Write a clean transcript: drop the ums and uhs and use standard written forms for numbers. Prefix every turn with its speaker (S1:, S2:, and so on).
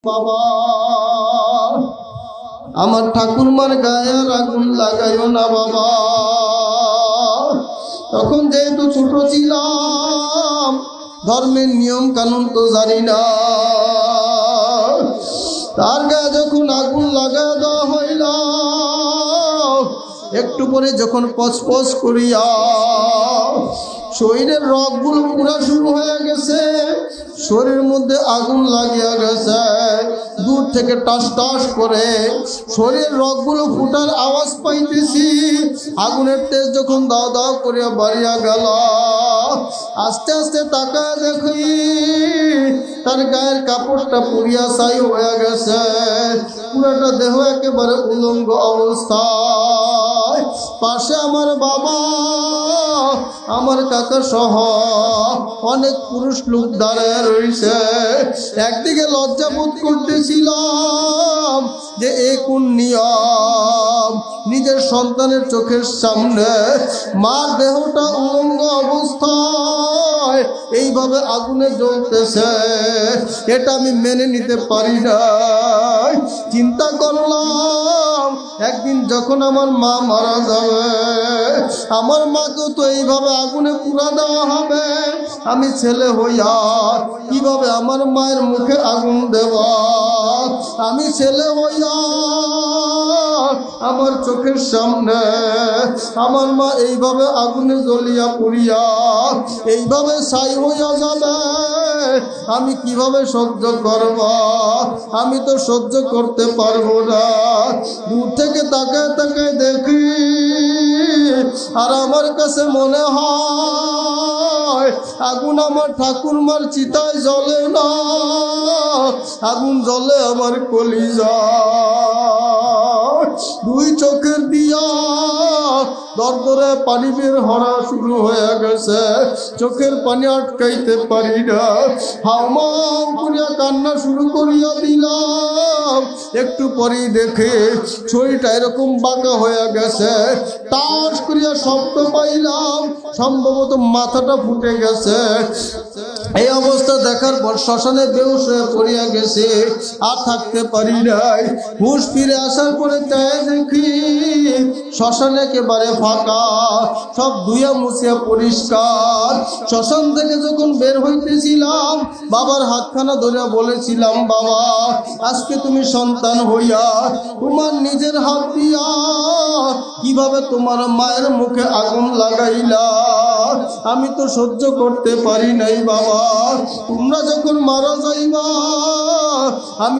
S1: বাবা আমার ঠাকুরমার গায়ে আগুন লাগাইও না বাবা। তখন যেহেতু ছোট ছিলাম, ধর্মের নিয়ম কানুন তো জানি না, তার গায়ে যখন আগুন লাগা দেওয়া হইল, একটু পরে যখন পচপচ করিয়া শরীরের রগগুলো পুরা শুরু হয়ে গেছে, শরীরের মধ্যে আগুন লাগিয়া গেছে, দূর থেকে টাস টাস করে শরীরের রগগুলো ফুটার আওয়াজ পাইতেছি। আগুনের তেজ যখন দাও দাও করিয়া বাড়িয়া গেল, আস্তে আস্তে তাকায় দেখি তার গায়ের কাপড়টা পুড়িয়া ছাই হয়ে গেছে, পুরাটা দেহ একেবারে উলঙ্গ অবস্থায়। পাশে আমার বাবা, আমার কাকা সহ অনেক পুরুষ লোক দাঁড়ায় রয়েছে। একদিকে লজ্জা বোধ করতেছিলাম যে এ কোন নিয়ম, নিজের সন্তানের চোখের সামনে মার দেহটা উলঙ্গ অবস্থায় এইভাবে আগুনে জ্বলতেছে, এটা আমি মেনে নিতে পারি না। চিন্তা করলাম একদিন যখন আমার মা মারা যাবে, আমার মাকেও তো এইভাবে আগুনে পুরা দেওয়া হবে। আমি ছেলে হইয়া কিভাবে আমার মায়ের মুখে আগুন দেব? আমি ছেলে হইয়া আমার চোখের সামনে আমার মা এইভাবে আগুনে জ্বলিয়া পুড়িয়া এইভাবে ছাই হইয়া যাবে, আমি কিভাবে সহ্য করব? আমি তো সহ্য করতে পারবো না। দূর থেকে তাকায় তাকায় দেখি, আর আমার কাছে মনে হয় আগুন আমার ঠাকুরমার চিতায় জ্বলে না, আগুন জ্বলে আমার কলিজায়। দুই চোখের দিয়া দরদরে পানি বের হওয়া শুরু হয়ে গেছে, চোখের পানি আটকাইতে পারি না, হাউমাউ করিয়া কান্না শুরু করিয়া দিলাম। একটু পরেই দেখে শরীরটা এরকম বাঁকা হয়ে গেছে, টাস করিয়া শব্দ পাইলাম, সম্ভবত মাথাটা ফুটে গেছে। এই অবস্থা দেখার পর শ্মশানে বেহুশ হয়ে পড়িয়া গেছে, আর থাকতে পারি নাই। হুঁশ ফিরে আসার পরে তাই দেখি শ্মশান একেবারে ফাঁকা, সব ধুইয়া মুছিয়া পরিষ্কার। শ্মশান থেকে যখন বের হইতেছিলাম, বাবার হাতখানা ধরে বলেছিলাম, বাবা আজকে তুমি সন্তান হইয়া তোমার নিজের হাত দিয়া কিভাবে তোমার মায়ের মুখে আগুন লাগাইলা? আমি তো সহ্য করতে পারি নাই বাবা। তোমরা যখন মারা যাইবা আমি